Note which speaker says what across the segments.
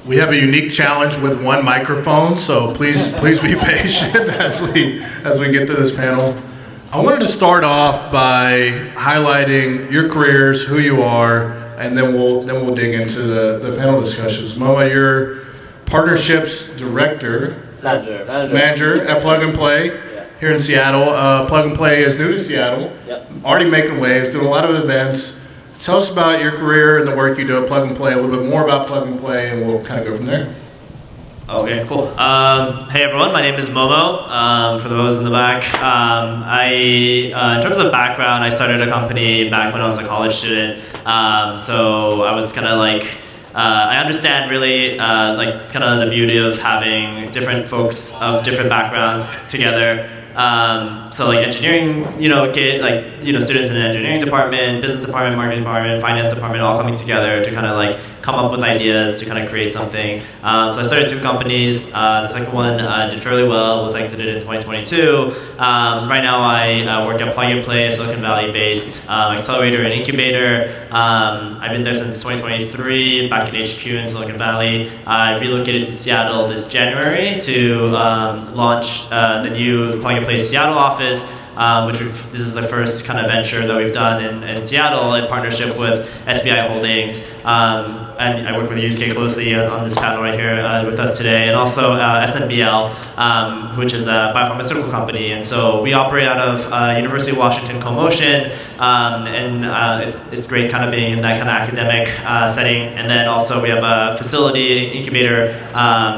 Speaker 1: We have a unique challenge with one microphone, so please be patient as we get to this panel. I wanted to start off by highlighting your careers, who you are, and then we'll dig into the panel discussions. Momo, you're partnerships manager at Plug and Play here in Seattle. Plug and Play is new to Seattle.
Speaker 2: Yep.
Speaker 1: Already making waves, doing a lot of events. Tell us about your career and the work you do at Plug and Play, a little bit more about Plug and Play, and we'll kind of go from there.
Speaker 2: Okay, cool. Hey everyone, my name is Momo, for those in the back. In terms of background, I started a company back when I was a college student. So I was kind of like, I understand really like kind of the beauty of having different folks of different backgrounds together. So like engineering, students in the engineering department, business department, marketing department, finance department, all coming together to kind of like come up with ideas to kind of create something. So I started 2 companies. The second one did fairly well, was exited in 2022. Right now I work at Plug and Play, a Silicon Valley based accelerator and incubator. I've been there since 2023, back in HQ in Silicon Valley. I relocated to Seattle this January to launch the new Plug and Play Seattle office. This is the first kind of venture that we've done in Seattle in partnership with SBI Holdings. And I work with Yusuke closely on this panel right here with us today, and also SNBL, which is a biopharmaceutical company. And so we operate out of University of Washington CoMotion, and it's great kind of being in that kind of academic setting. And then also we have a facility incubator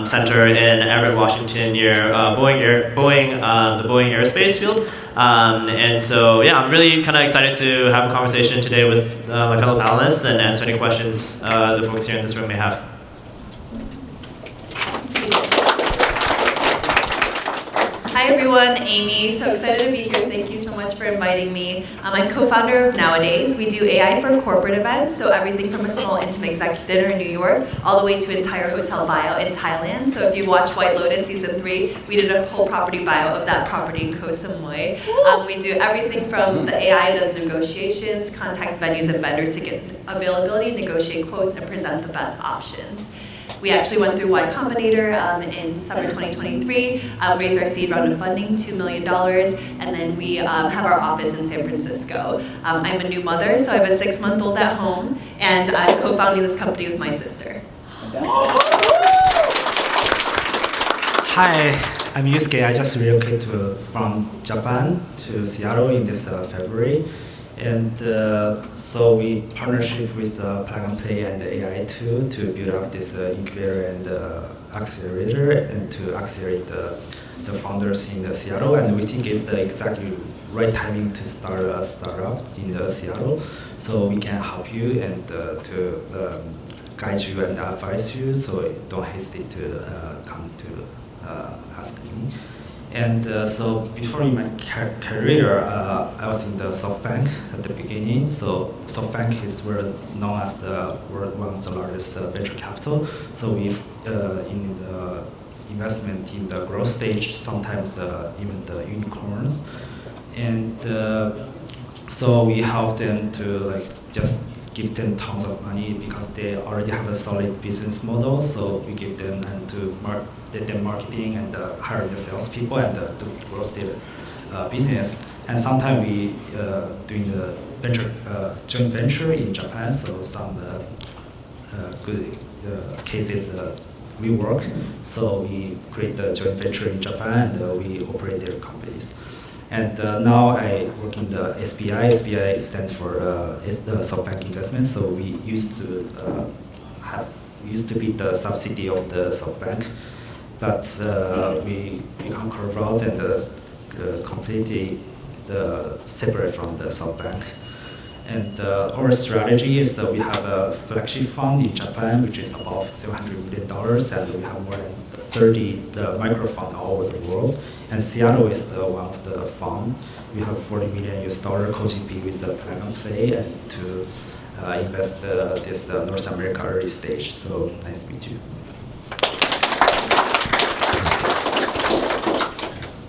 Speaker 2: center in Everett, Washington, near the Boeing Aerospace field. And so, yeah, I'm really kind of excited to have a conversation today with my fellow panelists and answer any questions the folks here in this room may have.
Speaker 3: Hi everyone, Amy. So excited to be here. Thank you so much for inviting me. I'm co-founder of Nowadays. We do AI for corporate events, so everything from a small intimate executive dinner in New York all the way to an entire hotel buyout in Thailand. So if you watch White Lotus season 3, we did a whole property buyout of that property in Koh Samui. We do everything from the AI does negotiations, contacts venues and vendors to get availability, negotiate quotes, and present the best options. We actually went through Y Combinator in December 2023, raised our seed round of funding, $2 million, and then we have our office in San Francisco. I'm a new mother, so I have a 6-month-old at home, and I'm co-founding this company with my sister.
Speaker 4: Hi, I'm Yusuke. I just relocated from Japan to Seattle in this February. And so we partnership with Plug and Play and AI2 to build up this incubator and accelerator and to accelerate the founders in Seattle. And we think it's the exactly right timing to start a startup in Seattle, so we can help you and to guide you and advise you. So don't hesitate to come to ask me. And so before in my career, I was in the SoftBank at the beginning. So SoftBank is known as the world one of the largest venture capital. So we've in the investment in the growth stage, sometimes even the unicorns. And so we help them to like just give them tons of money because they already have a solid business model. So we give them and to let them marketing and hire the salespeople and to grow their business. And sometimes we doing the joint venture in Japan. So some good cases we work. So we create the joint venture in Japan and we operate their companies. And now I work in the SBI. SBI stands for the SoftBank Investment. So we used to be the subsidy of the SoftBank, but we become carved out and completely separate from the SoftBank. And our strategy is that we have a flagship fund in Japan, which is about $700 million, and we have more than 30 micro funds all over the world. And Seattle is one of the fund. We have $40 million co-GP with the Plug and Play and to invest this North America early stage. So nice to meet you.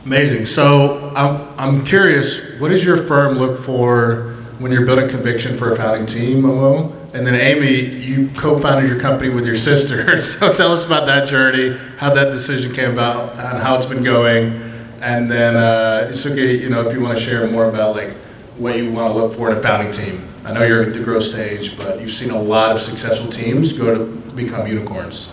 Speaker 1: Amazing. So I'm curious, what does your firm look for when you're building conviction for a founding team, Momo. And then Amy, you co-founded your company with your sister. So tell us about that journey, how that decision came about, and how it's been going. And then Isuke, if you want to share more about like what you want to look for in a founding team. I know you're at the growth stage, but you've seen a lot of successful teams go to become unicorns.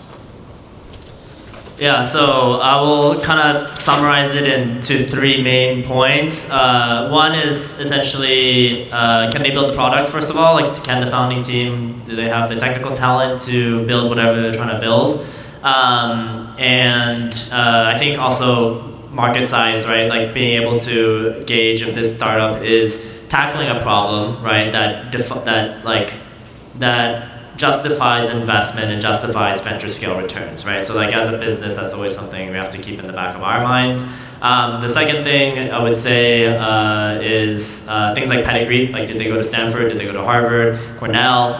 Speaker 2: Yeah, so I will kind of summarize it into 3 main points. One is essentially, can they build the product, first of all? Like, can the founding team, do they have the technical talent to build whatever they're trying to build? I think also market size, right? Like being able to gauge if this startup is tackling a problem, right? That justifies investment and justifies venture scale returns, right? So like as a business, that's always something we have to keep in the back of our minds. The second thing I would say is things like pedigree, like did they go to Stanford, did they go to Harvard, Cornell?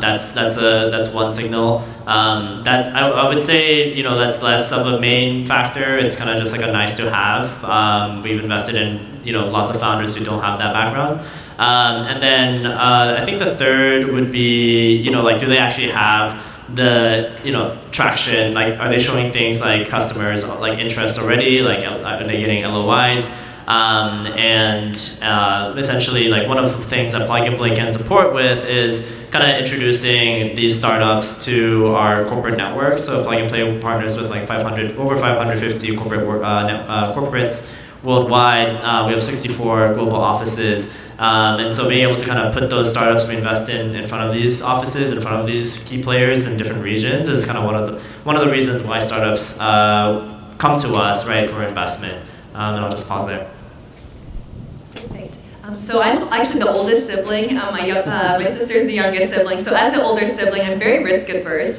Speaker 2: That's one signal. I would say that's less of a main factor. It's kind of just like a nice to have. We've invested in lots of founders who don't have that background. And then I think the third would be, do they actually have the, traction? Like, are they showing things like customers, like interest already? Like, are they getting LOIs? Essentially, like one of the things that Plug and Play can support with is kind of introducing these startups to our corporate network. So Plug and Play partners with like over 550 corporates worldwide. We have 64 global offices. And so being able to kind of put those startups we invest in front of these offices, in front of these key players in different regions is kind of one of the reasons why startups come to us, right, for investment. And I'll just pause there.
Speaker 3: Perfect. So I'm actually the oldest sibling. My sister's the youngest sibling. So as an older sibling, I'm very risk adverse.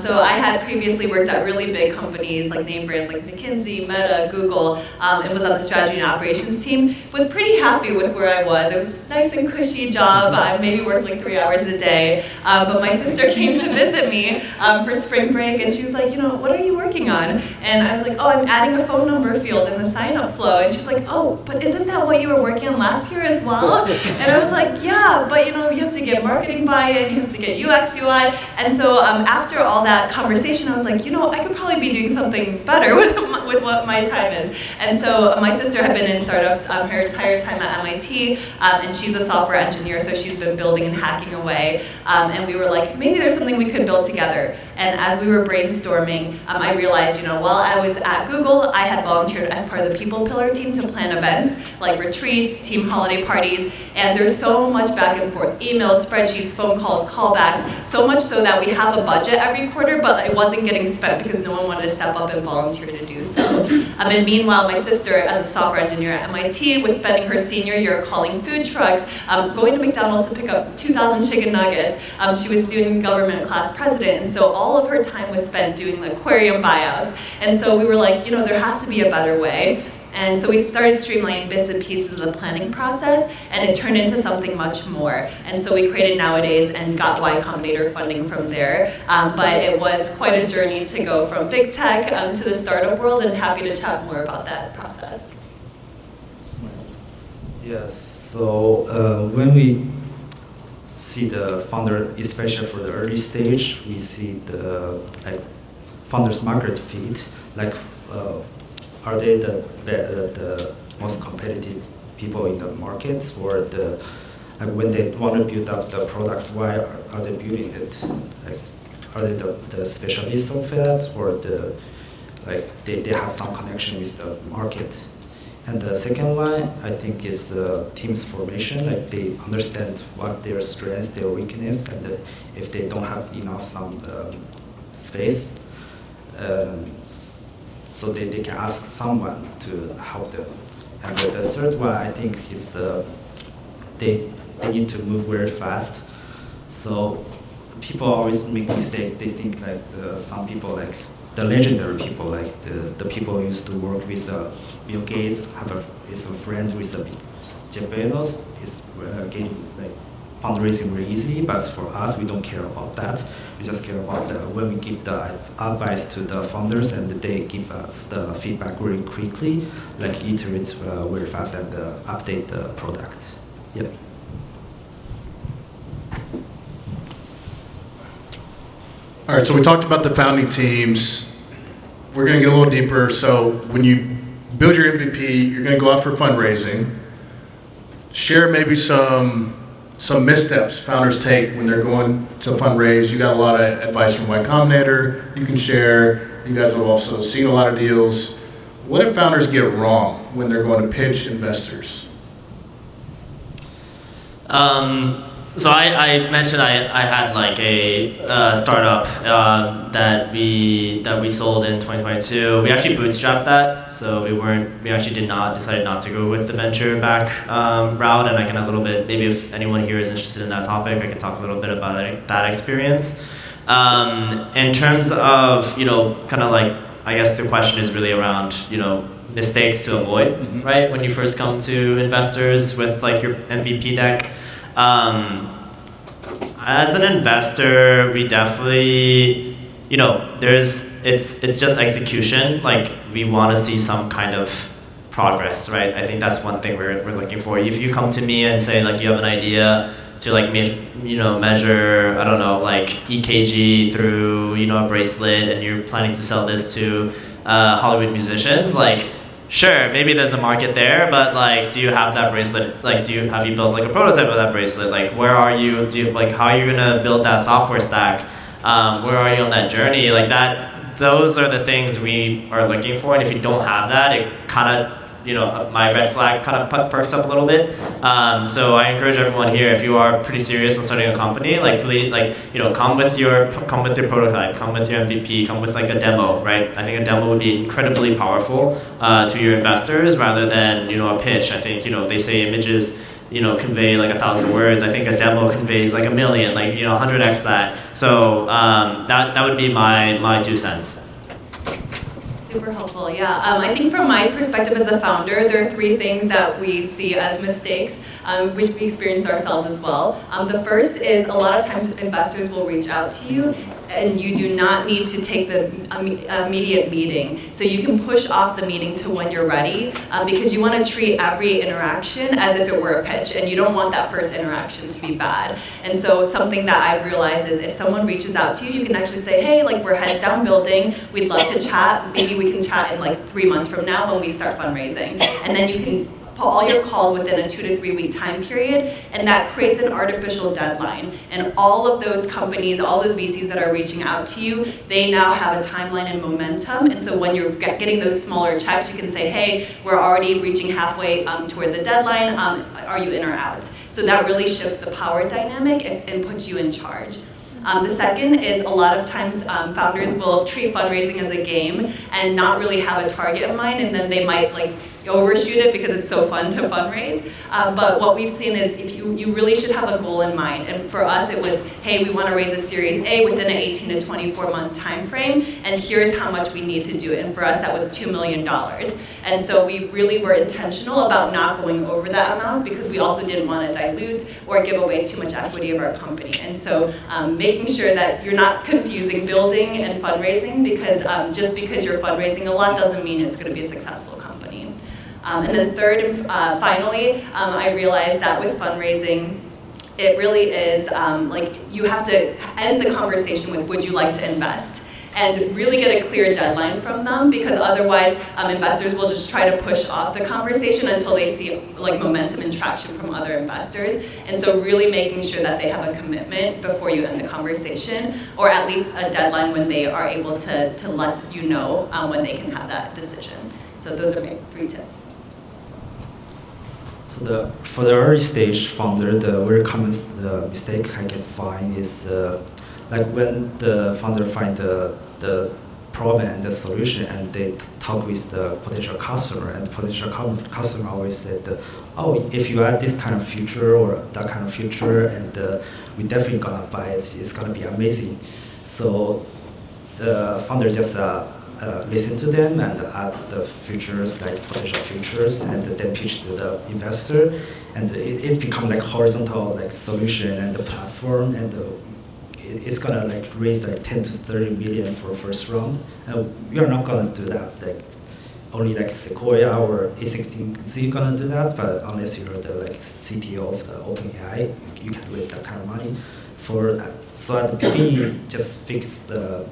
Speaker 3: So I had previously worked at really big companies like name brands like McKinsey, Meta, Google, and was on the strategy and operations team. Was pretty happy with where I was. It was a nice and cushy job. I maybe worked like 3 hours a day. But my sister came to visit me for spring break, and she was like, what are you working on? And I was like, oh, I'm adding a phone number field in the sign-up flow. And she's like, oh, but isn't that what you were working on last year as well? And I was like, yeah, but you have to get marketing buy-in, you have to get UX, UI. And so after all that conversation, I was like, I could probably be doing something better with what my time is. And so my sister had been in startups her entire time at MIT, and she's a software engineer, so she's been building and hacking away. And we were like, maybe there's something we could build together. And as we were brainstorming, I realized, while I was at Google, I had volunteered as part of the People Pillar team to plan events like retreats, team holiday parties, and there's so much back and forth, emails, spreadsheets, phone calls, callbacks, so much so that we have a budget every quarter, but it wasn't getting spent because no one wanted to step up and volunteer to do so. And meanwhile, my sister, as a software engineer at MIT, was spending her senior year calling food trucks, going to McDonald's to pick up 2,000 chicken nuggets. She was doing government class president, and so all of her time was spent doing aquarium buyouts. And so we were like, there has to be a better way. And so we started streamlining bits and pieces of the planning process, and it turned into something much more. And so we created Nowadays and got Y Combinator funding from there. But it was quite a journey to go from big tech to the startup world, and happy to chat more about that process.
Speaker 4: Yes, so when we see the founder, especially for the early stage, we see the founders market fit, are they the most competitive people in the market, or when they want to build up the product, why are they building it? Are they the specialists of it, or they have some connection with the market? And the second one, I think, is the team's formation. They understand what their strengths, their weakness, and if they don't have enough space, so they can ask someone to help them. And the third one, I think, is they need to move very fast. So people always make mistakes. They think some people, the legendary people, the people who used to work with Bill Gates, is a friend with Jeff Bezos, is getting fundraising very easy. But for us, we don't care about that. We just care about when we give the advice to the founders and they give us the feedback very quickly, iterate very fast and update the product. Yep.
Speaker 1: All right, so we talked about the founding teams. We're going to get a little deeper. So when you build your MVP, you're going to go out for fundraising. Share maybe some missteps founders take when they're going to fundraise. You got a lot of advice from Y Combinator you can share. You guys have also seen a lot of deals. What if founders get wrong when they're going to pitch investors?
Speaker 2: So I mentioned I had like a startup that we sold in 2022. We actually bootstrapped that, so we actually decided not to go with the venture back route. And I can a little bit, maybe if anyone here is interested in that topic, I can talk a little bit about that experience. In terms of kind of like, I guess the question is really around mistakes to avoid, right? When you first come to investors with like your MVP deck. As an investor, we definitely, it's just execution. Like we want to see some kind of progress, right? I think that's one thing we're looking for. If you come to me and say like you have an idea to like measure, I don't know, like EKG through a bracelet, and you're planning to sell this to Hollywood musicians, like. Sure, maybe there's a market there, but like, do you have that bracelet? Like, have you built like a prototype of that bracelet? Like, where are you? How are you gonna build that software stack? Where are you on that journey? Like that, those are the things we are looking for. And if you don't have that, it kind of, my red flag kind of perks up a little bit. So I encourage everyone here, if you are pretty serious on starting a company, like please, come with your prototype, come with your MVP, come with like a demo, right? I think a demo would be incredibly powerful to your investors rather than a pitch. I think they say images convey like 1,000 words. I think a demo conveys like 1,000,000, like 100x that. So that would be my 2 cents.
Speaker 3: Super helpful, yeah. I think from my perspective as a founder, there are 3 things that we see as mistakes, which we experience ourselves as well. The first is a lot of times investors will reach out to you and you do not need to take the immediate meeting. So you can push off the meeting to when you're ready because you want to treat every interaction as if it were a pitch, and you don't want that first interaction to be bad. And so something that I've realized is if someone reaches out to you, you can actually say, hey, like we're heads down building, we'd love to chat, maybe we can chat in like 3 months from now when we start fundraising. And then you can put all your calls within a 2 to 3 week time period, and that creates an artificial deadline. And all of those companies, all those VCs that are reaching out to you, they now have a timeline and momentum. And so when you're getting those smaller checks, you can say, hey, we're already reaching halfway toward the deadline. Are you in or out? So that really shifts the power dynamic and puts you in charge. The second is a lot of times founders will treat fundraising as a game and not really have a target in mind, and then they might like overshoot it because it's so fun to fundraise. But what we've seen is if you really should have a goal in mind. And for us it was, hey, we want to raise a Series A within an 18 to 24 month time frame, and here's how much we need to do it. And for us that was $2 million. And so we really were intentional about not going over that amount because we also didn't want to dilute or give away too much equity of our company. And so making sure that you're not confusing building and fundraising, because just because you're fundraising a lot doesn't mean it's going to be a successful company. And then third and finally, I realized that with fundraising, it really is like you have to end the conversation with, would you like to invest? And really get a clear deadline from them, because otherwise investors will just try to push off the conversation until they see like momentum and traction from other investors. And so really making sure that they have a commitment before you end the conversation, or at least a deadline when they are able to let you know when they can have that decision. So those are my 3 tips.
Speaker 4: So for the early stage founder, the very common mistake I can find is like when the founder find the problem and the solution, and they talk with the potential customer, and the potential customer always said, oh, if you add this kind of feature or that kind of feature, and we definitely gonna buy it, it's gonna be amazing. So the founder just listen to them and add the features, like potential features, and then pitch to the investor, and it become like horizontal like solution and the platform, and it's gonna like raise like 10 to 30 million for first round. And we are not gonna do that. Like only like Sequoia or A16Z gonna do that. But unless you're the like CTO of the OpenAI, you can raise that kind of money. For So at the beginning, just fix the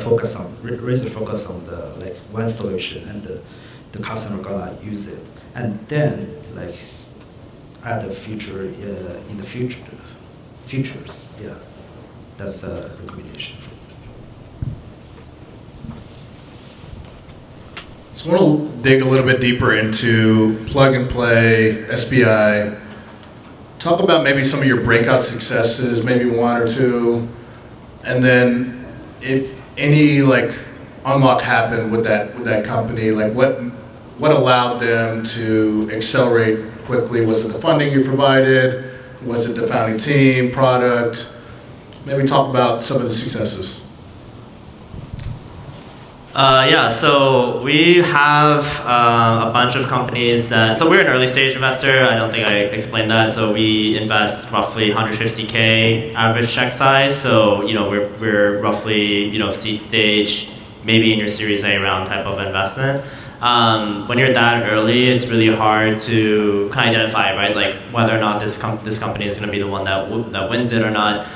Speaker 4: focus on raise the focus on the like one solution, and the customer gonna use it, and then like add the future in the futures. Yeah, that's the recommendation.
Speaker 1: So I want to dig a little bit deeper into plug and play, SBI. Talk about maybe some of your breakout successes, maybe one or two, and then if any like unlock happened with that company, like what allowed them to accelerate quickly? Was it the funding you provided? Was it the founding team, product? Maybe talk about some of the successes.
Speaker 2: Yeah, so we have a bunch of companies so we're an early stage investor. I don't think I explained that. So we invest roughly 150K average check size. So, we're roughly, seed stage, maybe in your Series A round type of investment. When you're that early, it's really hard to kind of identify, right? Like whether or not this company is going to be the one that wins it or not.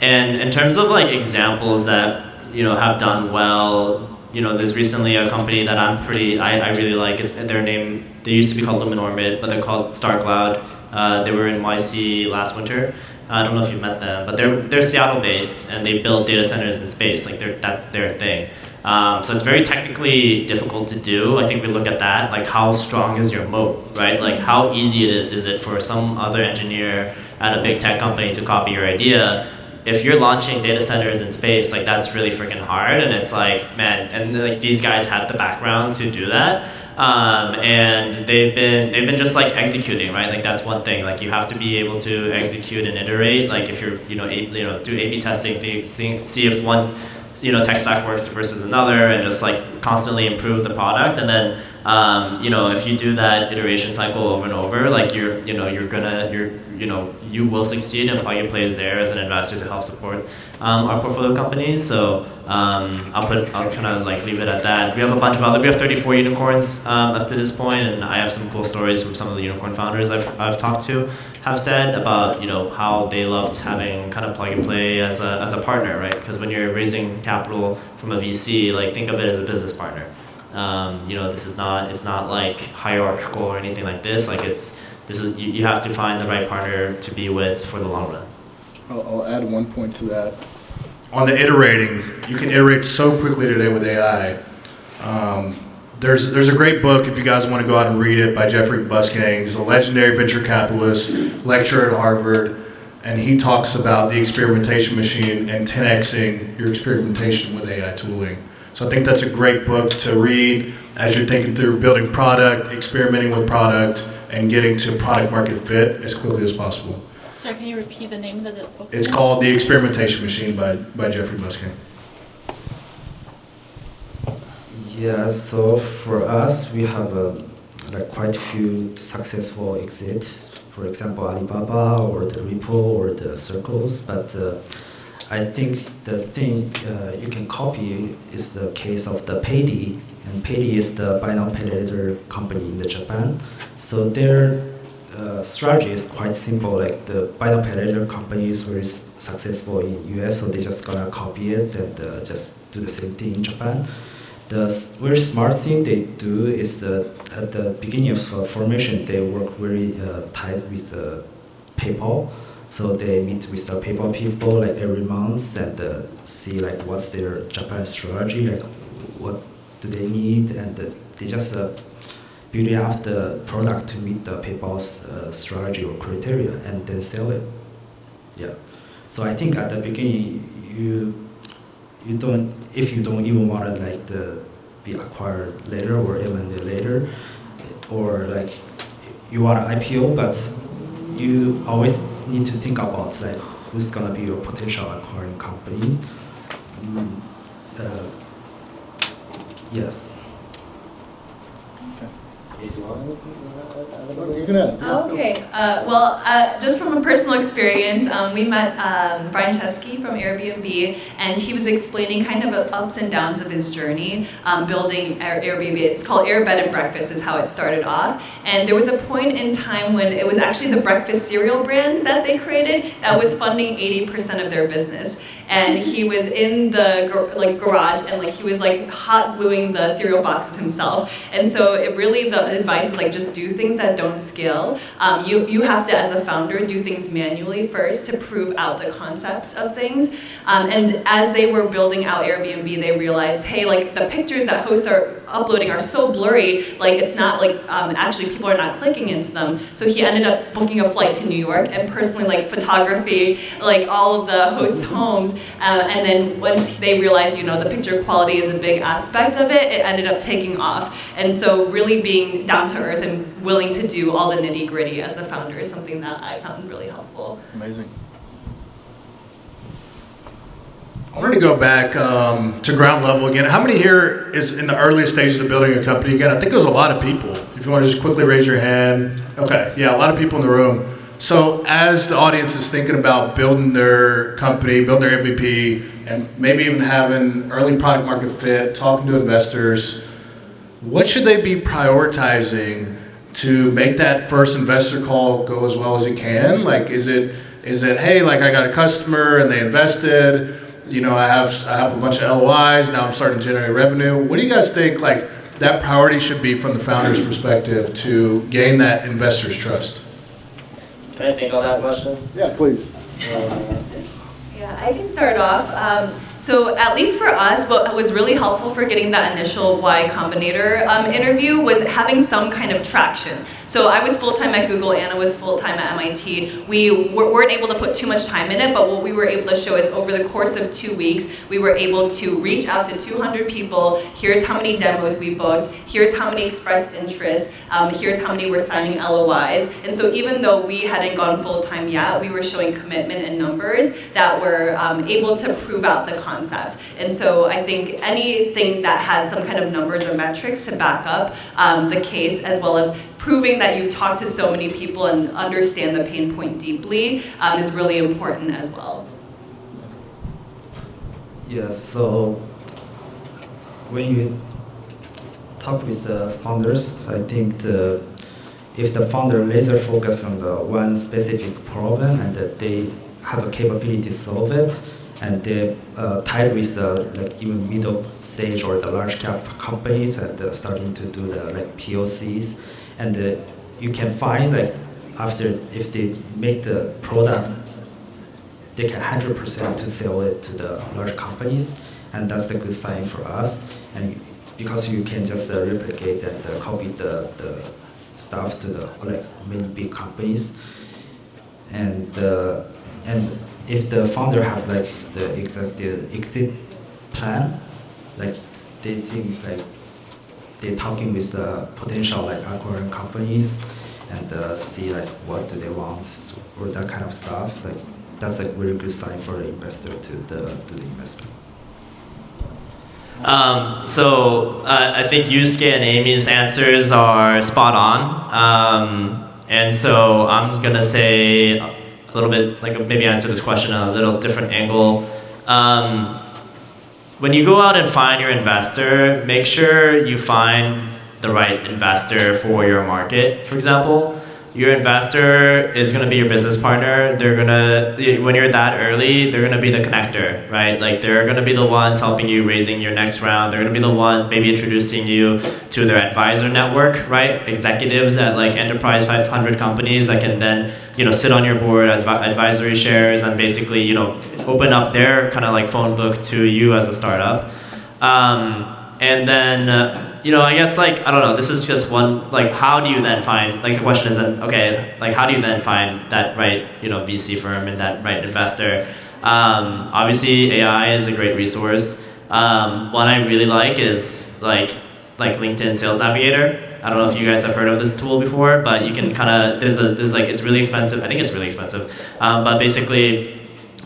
Speaker 2: And in terms of like examples that have done well. There's recently a company that I really like. It's their name. They used to be called Luminorbit, but they're called StarCloud. They were in YC last winter. I don't know if you've met them, but they're Seattle based and they build data centers in space. Like that's their thing. So it's very technically difficult to do. I think we look at that, like how strong is your moat, right? Like how easy is it for some other engineer at a big tech company to copy your idea? If you're launching data centers in space, like that's really freaking hard, and it's like, man, and like these guys had the background to do that, and they've been just like executing, right? Like that's one thing. Like you have to be able to execute and iterate. Like if you're, do A/B testing, see if one, tech stack works versus another, and just like constantly improve the product, and then. If you do that iteration cycle over and over, like you will succeed, and Plug and Play is there as an investor to help support our portfolio companies. So I'll kind of like leave it at that. We have 34 unicorns up to this point, and I have some cool stories from some of the unicorn founders I've talked to have said about how they loved having kind of Plug and Play as a partner, right? Because when you're raising capital from a VC, like think of it as a business partner. It's not like hierarchical or anything like this. Like you have to find the right partner to be with for the long run.
Speaker 1: I'll add one point to that. On the iterating, you can iterate so quickly today with AI. There's a great book if you guys want to go out and read it by Jeffrey Busgang. He's a legendary venture capitalist, lecturer at Harvard, and he talks about the experimentation machine and 10xing your experimentation with AI tooling. So I think that's a great book to read as you're thinking through building product, experimenting with product, and getting to product market fit as quickly as possible.
Speaker 5: Sorry, can you repeat the name of the book?
Speaker 1: It's called The Experimentation Machine by Jeffrey Busgang.
Speaker 4: Yeah, so for us, we have like quite a few successful exits. For example, Alibaba or the Ripple or the Circles, but I think the thing you can copy is the case of the Paydi, and Paydi is the buy now pay later company in Japan. So their strategy is quite simple. Like the buy now pay later company is very successful in US, so they just gonna copy it and just do the same thing in Japan. The very smart thing they do is that at the beginning of formation, they work very tight with PayPal. So they meet with the PayPal people like every month and see like what's their Japan strategy, like what do they need, and they just build up the product to meet the PayPal's strategy or criteria, and then sell it. Yeah. So I think at the beginning you don't, if you don't even want to like be acquired later or even later, or like you want an IPO, but you always need to think about like who's gonna be your potential acquiring company. Yes.
Speaker 1: Okay.
Speaker 3: Okay. Just from a personal experience, we met Brian Chesky from Airbnb, and he was explaining kind of the ups and downs of his journey building Airbnb. It's called Air Bed and Breakfast is how it started off. And there was a point in time when it was actually the breakfast cereal brand that they created that was funding 80% of their business. And he was in the garage, and he was hot gluing the cereal boxes himself. And so it really, the advice is just do things that don't scale. You have to, as a founder, do things manually first to prove out the concepts of things. And as they were building out Airbnb, they realized, hey, the pictures that hosts are uploading are so blurry, it's not actually people are not clicking into them. So he ended up booking a flight to New York and personally photography, all of the host homes. And then once they realized, the picture quality is a big aspect of it, it ended up taking off. And so really being down to earth and willing to do all the nitty gritty as the founder is something that I found really helpful.
Speaker 1: Amazing. I wanted to go back to ground level again. How many here is in the earliest stages of building a company again? I think there's a lot of people. If you want to just quickly raise your hand. Okay, yeah, a lot of people in the room. So as the audience is thinking about building their company, building their MVP, and maybe even having early product market fit, talking to investors, what should they be prioritizing to make that first investor call go as well as it can? Is it hey, I got a customer and they invested, I have a bunch of LOIs, now I'm starting to generate revenue. What do you guys think that priority should be from the founder's perspective to gain that investor's trust?
Speaker 2: Can I think on that question?
Speaker 6: Yeah, please.
Speaker 3: Yeah, I can start off. So at least for us, what was really helpful for getting that initial Y Combinator interview was having some kind of traction. So I was full-time at Google, Anna was full-time at MIT. We weren't able to put too much time in it, but what we were able to show is over the course of 2 weeks, we were able to reach out to 200 people. Here's how many demos we booked. Here's how many expressed interest. Here's how many were signing LOIs. And so even though we hadn't gone full-time yet, we were showing commitment and numbers that were able to prove out the concept. And so I think anything that has some kind of numbers or metrics to back up the case, as well as proving that you've talked to so many people and understand the pain point deeply is really important as well.
Speaker 4: Yes, so when you talk with the founders, I think if the founder laser focus on the one specific problem and that they have a capability to solve it, and they tied with the even middle stage or the large cap companies and starting to do the POCs, and you can find after if they make the product, they can 100% to sell it to the large companies, and that's the good sign for us. And because you can just replicate and copy the stuff to the many big companies, and if the founder have the exit plan, they think they're talking with the potential acquiring companies and see what do they want or that kind of stuff. That's a really good sign for the investor to do the investment.
Speaker 2: I think Yusuke and Amy's answers are spot on. And so I'm gonna say a little bit, maybe answer this question in a little different angle. When you go out and find your investor, make sure you find the right investor for your market. For example, your investor is going to be your business partner. They're going to, when you're that early, they're going to be the connector, right? They're going to be the ones helping you raising your next round. They're going to be the ones maybe introducing you to their advisor network, right? Executives at enterprise 500 companies that can then, sit on your board as advisory shares and basically, open up their kind of phone book to you as a startup. And then, I guess I don't know, this is just one, how do you then find, the question isn't, okay, how do you then find that right, VC firm and that right investor? Obviously AI is a great resource. One I really like is like LinkedIn Sales Navigator. I don't know if you guys have heard of this tool before, but you can it's really expensive. I think it's really expensive. But basically,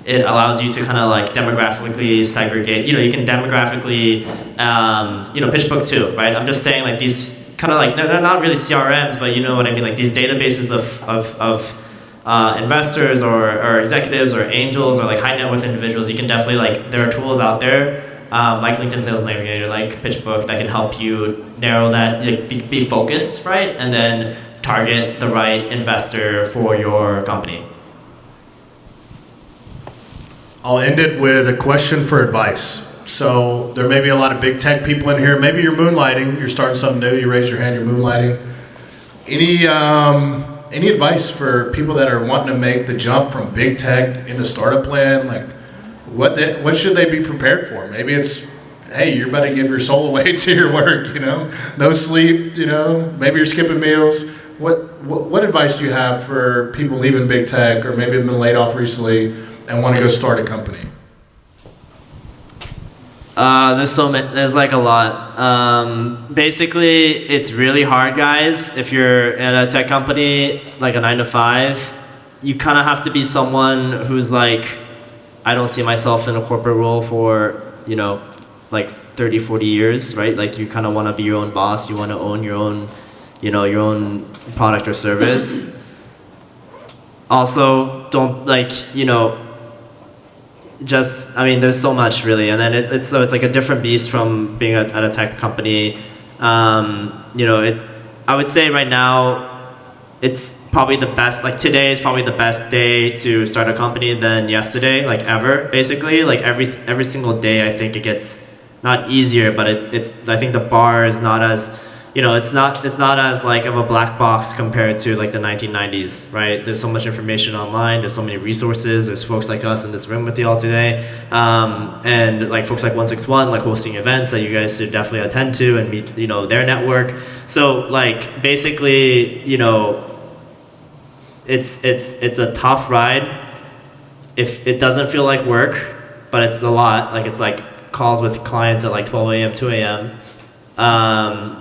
Speaker 2: it allows you to kind of demographically segregate. You can demographically, PitchBook too, right? I'm just saying these kind of like they're not really CRMs, but you know what I mean, like these databases of investors or executives or angels or like high net worth individuals. You can definitely like there are tools out there like LinkedIn Sales Navigator, like PitchBook that can help you narrow that, like, be focused, right, and then target the right investor for your company.
Speaker 1: I'll end it with a question for advice. So there may be a lot of big tech people in here. Maybe you're moonlighting. You're starting something new. You raise your hand. You're moonlighting. Any advice for people that are wanting to make the jump from big tech into startup land? Like, what should they be prepared for? Maybe it's, hey, you're about to give your soul away to your work. You know, no sleep. You know, maybe you're skipping meals. What advice do you have for people leaving big tech or maybe have been laid off recently and want to go start a company?
Speaker 2: There's like a lot. Basically, it's really hard, guys. If you're at a tech company, like a 9 to 5, you kind of have to be someone who's like, I don't see myself in a corporate role for, you know, like 30, 40 years, right? Like you kind of want to be your own boss. You want to own your own, you know, your own product or service. Also, don't like, you know, just, I mean, there's so much really, and then it's like a different beast from being at a tech company. You know, I would say right now, it's probably the best, like today is probably the best day to start a company than yesterday, like ever, basically. Like every single day, I think it gets not easier, but I think the bar is not as, you know, it's not as like of a black box compared to like the 1990s, right? There's so much information online. There's so many resources. There's folks like us in this room with you all today, and like folks like 161, like hosting events that you guys should definitely attend to and meet, you know, their network. So like basically, you know, it's a tough ride. If it doesn't feel like work, but it's a lot. Like it's like calls with clients at like 12 a.m., 2 a.m.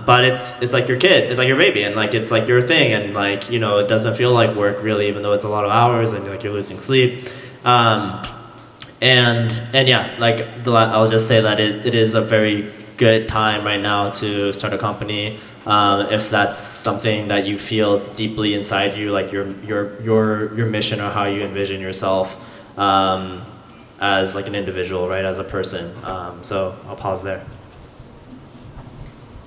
Speaker 2: But it's like your kid, it's like your baby, and like it's like your thing, and like, you know, it doesn't feel like work really, even though it's a lot of hours and like you're losing sleep. And yeah, like I'll just say that it is a very good time right now to start a company. If that's something that you feel is deeply inside you, like your mission or how you envision yourself as like an individual, right, as a person. So I'll pause there.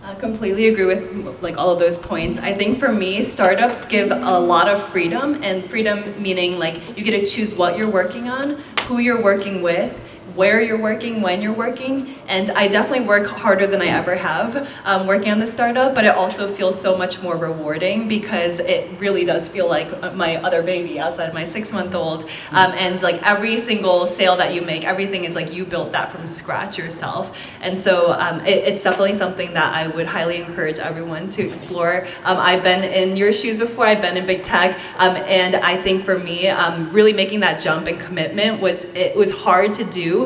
Speaker 3: I completely agree with like all of those points. I think for me, startups give a lot of freedom, and freedom meaning like you get to choose what you're working on, who you're working with, where you're working, when you're working, and I definitely work harder than I ever have working on the startup, but it also feels so much more rewarding because it really does feel like my other baby outside of my 6-month-old, and like every single sale that you make, everything is like you built that from scratch yourself, and so it's definitely something that I would highly encourage everyone to explore. I've been in your shoes before, I've been in big tech, and I think for me, really making that jump and commitment was hard to do,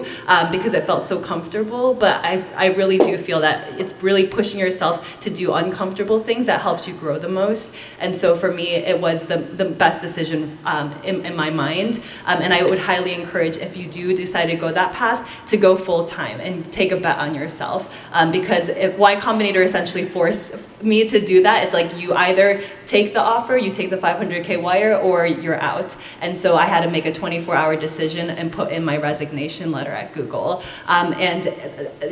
Speaker 3: because it felt so comfortable, but I really do feel that it's really pushing yourself to do uncomfortable things that helps you grow the most. And so for me, it was the best decision in my mind. And I would highly encourage, if you do decide to go that path, to go full time and take a bet on yourself. Because Y Combinator essentially forced me to do that. It's like you either take the offer, you take the 500K wire, or you're out. And so I had to make a 24-hour decision and put in my resignation letter at Google. And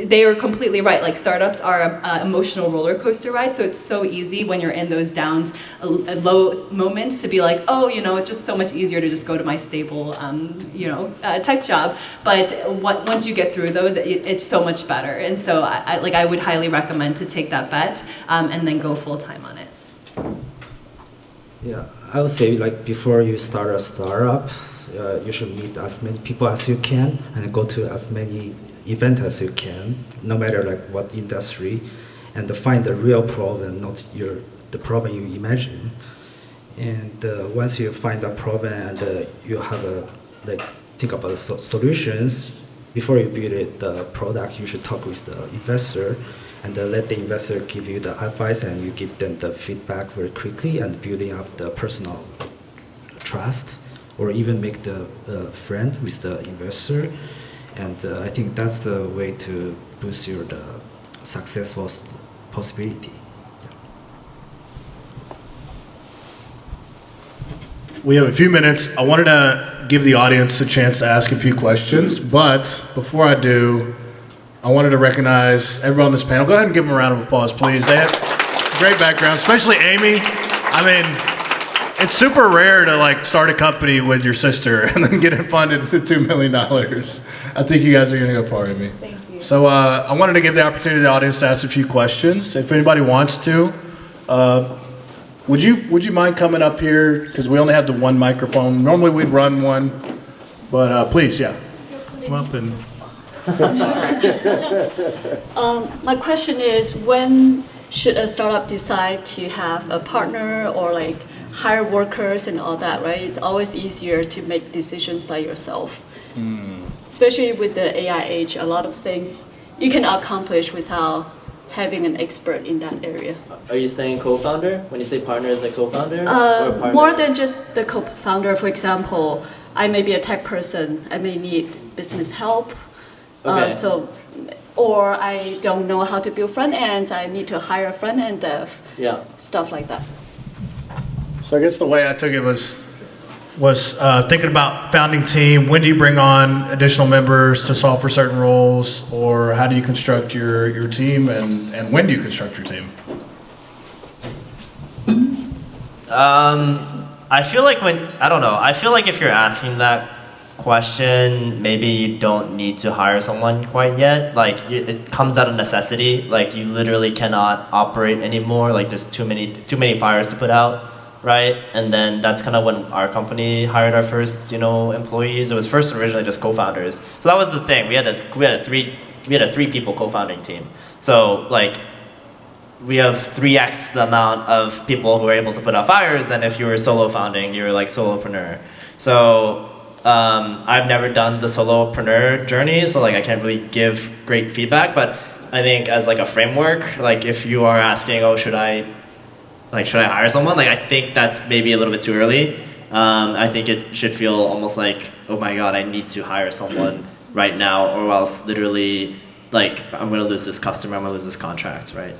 Speaker 3: they were completely right. Like startups are an emotional roller coaster ride. So it's so easy when you're in those downs, low moments to be like, oh, you know, it's just so much easier to just go to my stable, you know, tech job. But once you get through those, it's so much better. And so I would highly recommend to take that bet and then go full time on it.
Speaker 4: Yeah, I would say like before you start a startup, you should meet as many people as you can and go to as many events as you can, no matter like what industry, and to find the real problem, not the problem you imagine. And once you find a problem and you have think about the solutions, before you build the product, you should talk with the investor and let the investor give you the advice, and you give them the feedback very quickly, and building up the personal trust, or even make the friend with the investor. And I think that's the way to boost your successful possibility. Yeah.
Speaker 1: we have a few minutes. I wanted to give the audience a chance to ask a few questions, but before I do, I wanted to recognize everyone on this panel. Go ahead and give them a round of applause, please. They have great background, especially Amy. I mean, it's super rare to like start a company with your sister and then get it funded to $2 million. I think you guys are going to go far, Amy.
Speaker 3: Thank you.
Speaker 1: So I wanted to give the opportunity to the audience to ask a few questions. If anybody wants to, would you mind coming up here? Because we only have the one microphone. Normally we'd run one, but please, yeah. Come up and.
Speaker 5: My question is, when should a startup decide to have a partner or like hire workers and all that, right? It's always easier to make decisions by yourself. Especially with the AI age, a lot of things you can accomplish without having an expert in that area.
Speaker 2: Are you saying co-founder? When you say partner, is a co-founder or a partner?
Speaker 5: More than just the co-founder. For example, I may be a tech person. I may need business help.
Speaker 2: Okay.
Speaker 5: Or I don't know how to build front ends. I need to hire a front end dev.
Speaker 2: Yeah.
Speaker 5: Stuff like that.
Speaker 1: So I guess the way I took it was thinking about founding team. When do you bring on additional members to solve for certain roles, or how do you construct your team, and when do you construct your team?
Speaker 2: I feel like I feel like if you're asking that question, maybe you don't need to hire someone quite yet. Like it comes out of necessity. Like you literally cannot operate anymore. Like there's too many fires to put out, right? And then that's kind of when our company hired our first, employees. It was first originally just co-founders. So that was the thing. We had a three people co-founding team. So like we have 3x the amount of people who are able to put out fires than if you were solo founding, you're like solopreneur. So I've never done the solopreneur journey, so like I can't really give great feedback, but I think as like a framework, like if you are asking, should I hire someone? Like I think that's maybe a little bit too early. I think it should feel almost like, oh my God, I need to hire someone right now, or else literally like I'm gonna lose this customer, I'm gonna lose this contract, right?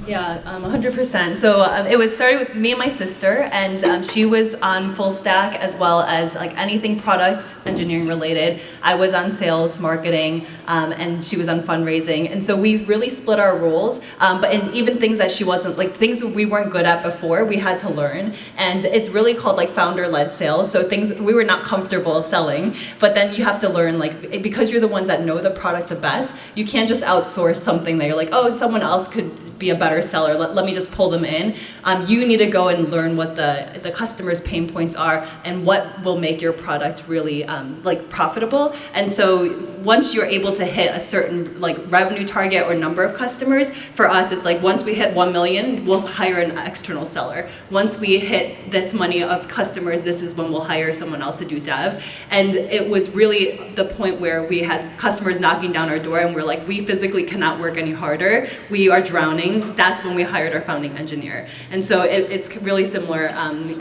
Speaker 3: Yeah, 100%. So it was started with me and my sister, and she was on full stack as well as like anything product engineering related. I was on sales, marketing, and she was on fundraising. And so we really split our roles. But even things that she wasn't, like things we weren't good at before, we had to learn. And it's really called like founder-led sales. So things we were not comfortable selling, but then you have to learn, like because you're the ones that know the product the best, you can't just outsource something that you're like, someone else could be a better seller, let me just pull them in. You need to go and learn what the customer's pain points are and what will make your product really like profitable. And so once you're able to hit a certain like revenue target or number of customers, for us it's like once we hit 1 million, we'll hire an external seller. Once we hit this money of customers, this is when we'll hire someone else to do dev. And it was really the point where we had customers knocking down our door and we're like, we physically cannot work any harder. We are drowning. That's when we hired our founding engineer. And so it's really similar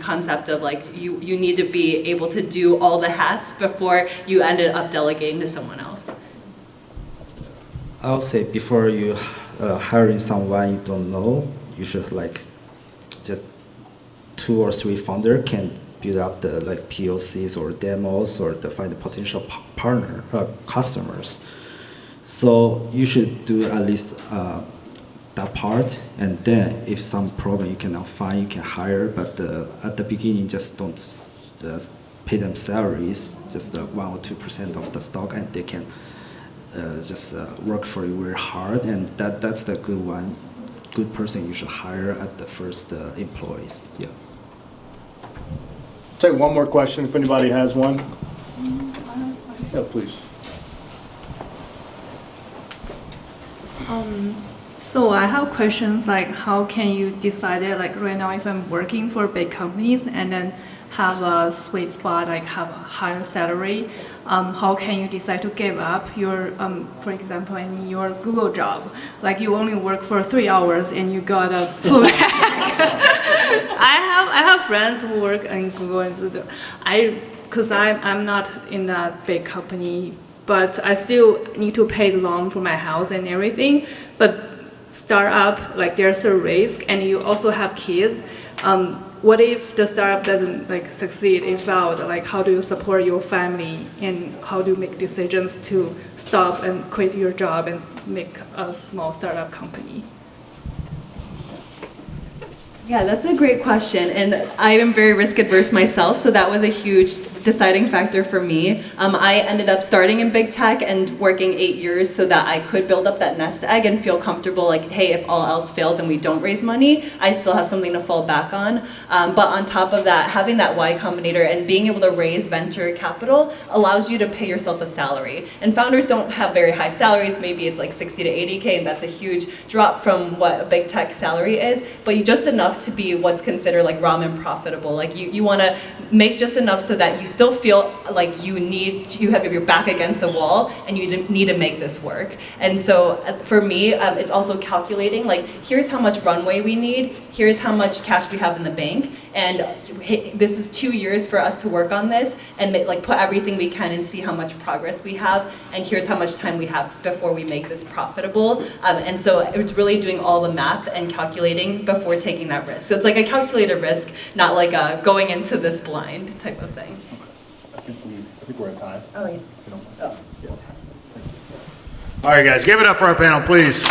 Speaker 3: concept of like you need to be able to do all the hats before you ended up delegating to someone else.
Speaker 4: I'll say before you hiring someone you don't know, you should like just 2 or 3 founder can build up the like POCs or demos or to find the potential partner customers. So you should do at least that part, and then if some problem you cannot find, you can hire. But at the beginning, just don't pay them salaries, just 1 or 2% of the stock, and they can just work for you very hard. And that's the good person you should hire at the first employees. Yeah.
Speaker 1: Take one more question if anybody has one. Yeah, please.
Speaker 6: So I have questions like how can you decide it, like right now if I'm working for big companies and then have a sweet spot, like have a higher salary, how can you decide to give up your, for example, in your Google job, like you only work for 3 hours and you got a full hack. I have friends who work in Google and so because I'm not in that big company, but I still need to pay the loan for my house and everything. But startup, like there's a risk, and you also have kids. What if the startup doesn't like succeed, it failed? Like, how do you support your family, and how do you make decisions to stop and quit your job and make a small startup company?
Speaker 3: Yeah, that's a great question, and I am very risk adverse myself, so that was a huge deciding factor for me. I ended up starting in big tech and working 8 years so that I could build up that nest egg and feel comfortable, like, hey, if all else fails and we don't raise money, I still have something to fall back on. But on top of that, having that Y Combinator and being able to raise venture capital allows you to pay yourself a salary. And founders don't have very high salaries. Maybe it's like 60 to 80K, and that's a huge drop from what a big tech salary is, but you just enough to be what's considered like ramen profitable. Like you want to make just enough so that you still feel like you have your back against the wall and you need to make this work. And so for me, it's also calculating, like, here's how much runway we need, here's how much cash we have in the bank, and this is 2 years for us to work on this and like put everything we can and see how much progress we have, and here's how much time we have before we make this profitable. And so it's really doing all the math and calculating before taking that risk. So it's like a calculated risk, not like a going into this blind type of thing.
Speaker 1: I think we're at time.
Speaker 3: Oh, yeah.
Speaker 1: All right, guys, give it up for our panel, please.